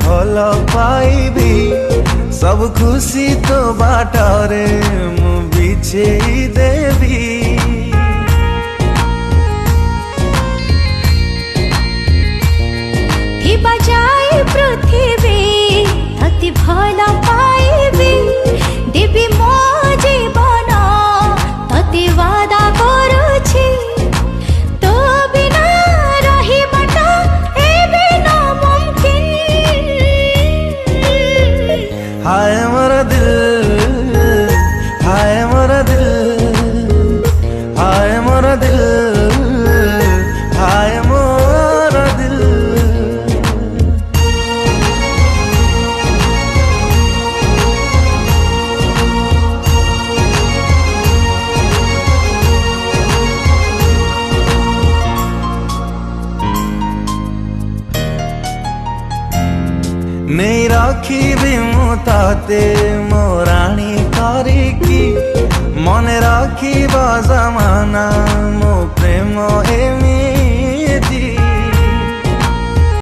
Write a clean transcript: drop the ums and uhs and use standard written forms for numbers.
भल पाइबी सब खुशी तो बाटरे मु बिछेई देवी। बजाए पृथ्वी अति भल पाइबी देवी मो जीवन तते वादा करुछि तो बिना रही बाटा एबे न मुमकिन। हाय मोर दिल हाय मोर दिल हाय मोर दिल हाय मोर दिल। नहीं रखी मुताते मोराणी करिकी मन रखी जमाना मो प्रेम एम